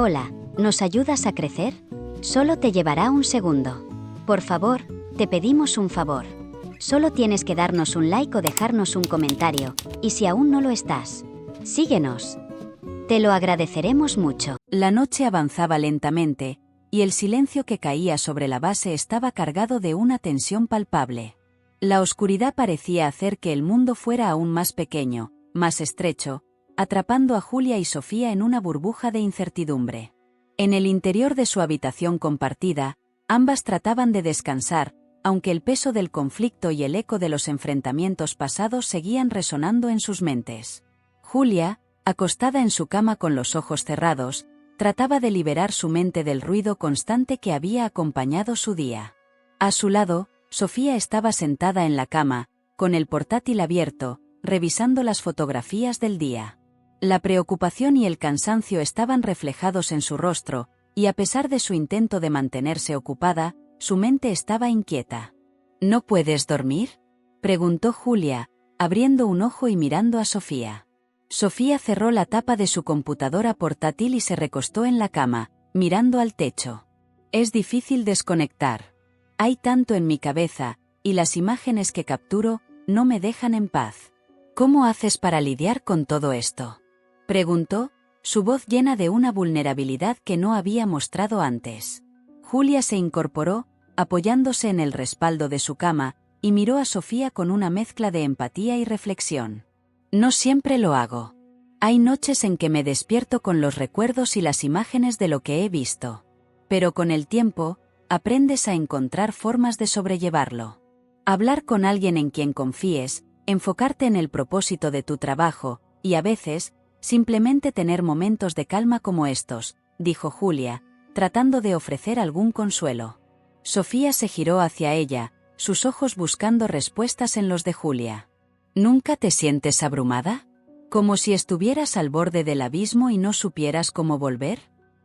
Hola, ¿nos ayudas a crecer? Solo te llevará un segundo. Por favor, te pedimos un favor. Solo tienes que darnos un like o dejarnos un comentario, y si aún no lo estás, síguenos. Te lo agradeceremos mucho. La noche avanzaba lentamente, y el silencio que caía sobre la base estaba cargado de una tensión palpable. La oscuridad parecía hacer que el mundo fuera aún más pequeño, más estrecho, atrapando a Julia y Sofía en una burbuja de incertidumbre. En el interior de su habitación compartida, ambas trataban de descansar, aunque el peso del conflicto y el eco de los enfrentamientos pasados seguían resonando en sus mentes. Julia, acostada en su cama con los ojos cerrados, trataba de liberar su mente del ruido constante que había acompañado su día. A su lado, Sofía estaba sentada en la cama, con el portátil abierto, revisando las fotografías del día. La preocupación y el cansancio estaban reflejados en su rostro, y a pesar de su intento de mantenerse ocupada, su mente estaba inquieta. ¿No puedes dormir?, preguntó Julia, abriendo un ojo y mirando a Sofía. Sofía cerró la tapa de su computadora portátil y se recostó en la cama, mirando al techo. Es difícil desconectar. Hay tanto en mi cabeza, y las imágenes que capturo no me dejan en paz. ¿Cómo haces para lidiar con todo esto?, preguntó, su voz llena de una vulnerabilidad que no había mostrado antes. Julia se incorporó, apoyándose en el respaldo de su cama, y miró a Sofía con una mezcla de empatía y reflexión. No siempre lo hago. Hay noches en que me despierto con los recuerdos y las imágenes de lo que he visto. Pero con el tiempo, aprendes a encontrar formas de sobrellevarlo. Hablar con alguien en quien confíes, enfocarte en el propósito de tu trabajo, y a veces, simplemente tener momentos de calma como estos, dijo Julia, tratando de ofrecer algún consuelo. Sofía se giró hacia ella, sus ojos buscando respuestas en los de Julia. ¿Nunca te sientes abrumada? ¿Como si estuvieras al borde del abismo y no supieras cómo volver?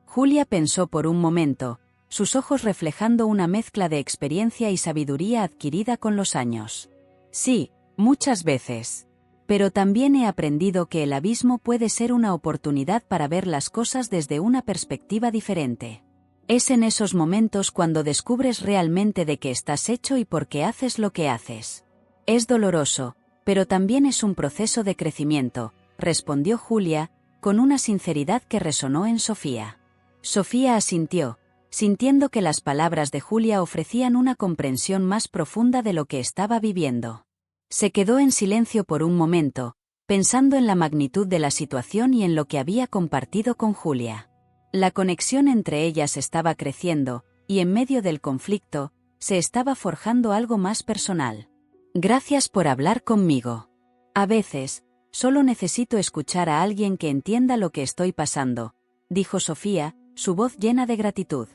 Julia pensó por un momento, sus ojos reflejando una mezcla de experiencia y sabiduría adquirida con los años. Sí, muchas veces. Pero también he aprendido que el abismo puede ser una oportunidad para ver las cosas desde una perspectiva diferente. Es en esos momentos cuando descubres realmente de qué estás hecho y por qué haces lo que haces. Es doloroso, pero también es un proceso de crecimiento, respondió Julia, con una sinceridad que resonó en Sofía. Sofía asintió, sintiendo que las palabras de Julia ofrecían una comprensión más profunda de lo que estaba viviendo. Se quedó en silencio por un momento, pensando en la magnitud de la situación y en lo que había compartido con Julia. La conexión entre ellas estaba creciendo, y en medio del conflicto, se estaba forjando algo más personal. Gracias por hablar conmigo. A veces, solo necesito escuchar a alguien que entienda lo que estoy pasando, dijo Sofía, su voz llena de gratitud.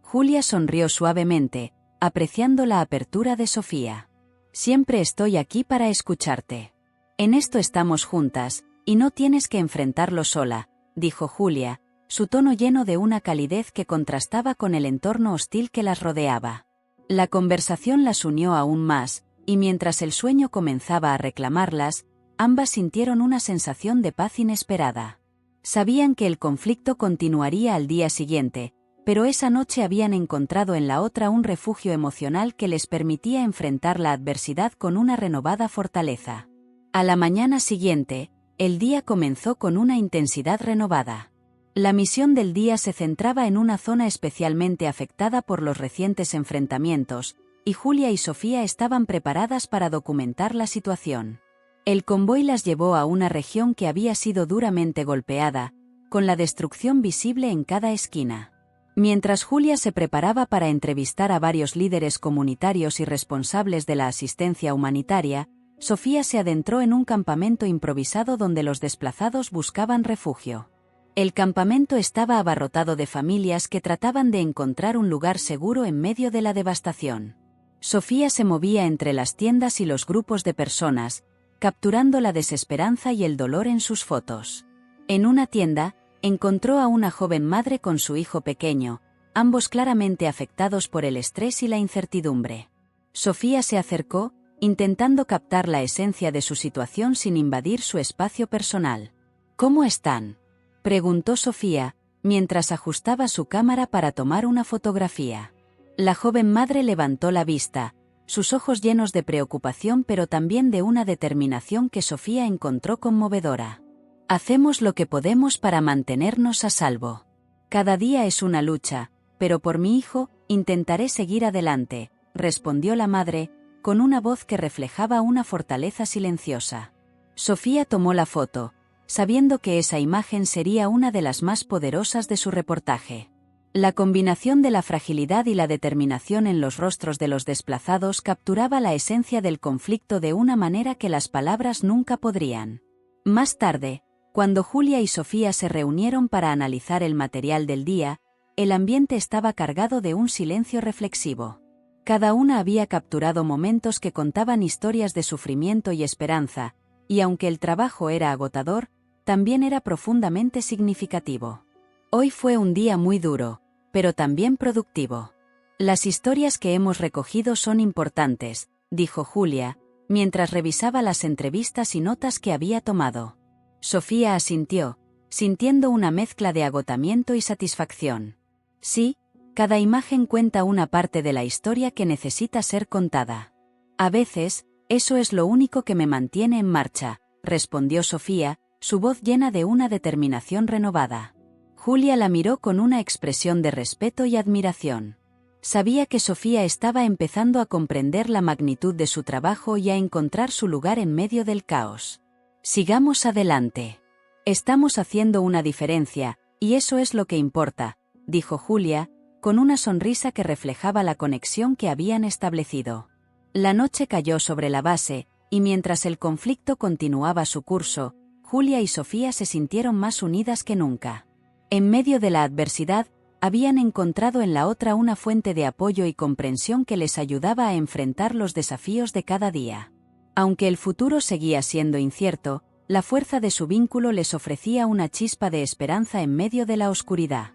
Julia sonrió suavemente, apreciando la apertura de Sofía. Siempre estoy aquí para escucharte. En esto estamos juntas, y no tienes que enfrentarlo sola, dijo Julia, su tono lleno de una calidez que contrastaba con el entorno hostil que las rodeaba. La conversación las unió aún más, y mientras el sueño comenzaba a reclamarlas, ambas sintieron una sensación de paz inesperada. Sabían que el conflicto continuaría al día siguiente, pero esa noche habían encontrado en la otra un refugio emocional que les permitía enfrentar la adversidad con una renovada fortaleza. A la mañana siguiente, el día comenzó con una intensidad renovada. La misión del día se centraba en una zona especialmente afectada por los recientes enfrentamientos, y Julia y Sofía estaban preparadas para documentar la situación. El convoy las llevó a una región que había sido duramente golpeada, con la destrucción visible en cada esquina. Mientras Julia se preparaba para entrevistar a varios líderes comunitarios y responsables de la asistencia humanitaria, Sofía se adentró en un campamento improvisado donde los desplazados buscaban refugio. El campamento estaba abarrotado de familias que trataban de encontrar un lugar seguro en medio de la devastación. Sofía se movía entre las tiendas y los grupos de personas, capturando la desesperanza y el dolor en sus fotos. En una tienda, encontró a una joven madre con su hijo pequeño, ambos claramente afectados por el estrés y la incertidumbre. Sofía se acercó, intentando captar la esencia de su situación sin invadir su espacio personal. ¿Cómo están?, preguntó Sofía, mientras ajustaba su cámara para tomar una fotografía. La joven madre levantó la vista, sus ojos llenos de preocupación pero también de una determinación que Sofía encontró conmovedora. Hacemos lo que podemos para mantenernos a salvo. Cada día es una lucha, pero por mi hijo, intentaré seguir adelante, respondió la madre, con una voz que reflejaba una fortaleza silenciosa. Sofía tomó la foto, sabiendo que esa imagen sería una de las más poderosas de su reportaje. La combinación de la fragilidad y la determinación en los rostros de los desplazados capturaba la esencia del conflicto de una manera que las palabras nunca podrían. Más tarde, cuando Julia y Sofía se reunieron para analizar el material del día, el ambiente estaba cargado de un silencio reflexivo. Cada una había capturado momentos que contaban historias de sufrimiento y esperanza, y aunque el trabajo era agotador, también era profundamente significativo. Hoy fue un día muy duro, pero también productivo. Las historias que hemos recogido son importantes, dijo Julia, mientras revisaba las entrevistas y notas que había tomado. Sofía asintió, sintiendo una mezcla de agotamiento y satisfacción. Sí, cada imagen cuenta una parte de la historia que necesita ser contada. A veces, eso es lo único que me mantiene en marcha, respondió Sofía, su voz llena de una determinación renovada. Julia la miró con una expresión de respeto y admiración. Sabía que Sofía estaba empezando a comprender la magnitud de su trabajo y a encontrar su lugar en medio del caos. Sigamos adelante. Estamos haciendo una diferencia, y eso es lo que importa, dijo Julia, con una sonrisa que reflejaba la conexión que habían establecido. La noche cayó sobre la base, y mientras el conflicto continuaba su curso, Julia y Sofía se sintieron más unidas que nunca. En medio de la adversidad, habían encontrado en la otra una fuente de apoyo y comprensión que les ayudaba a enfrentar los desafíos de cada día. Aunque el futuro seguía siendo incierto, la fuerza de su vínculo les ofrecía una chispa de esperanza en medio de la oscuridad.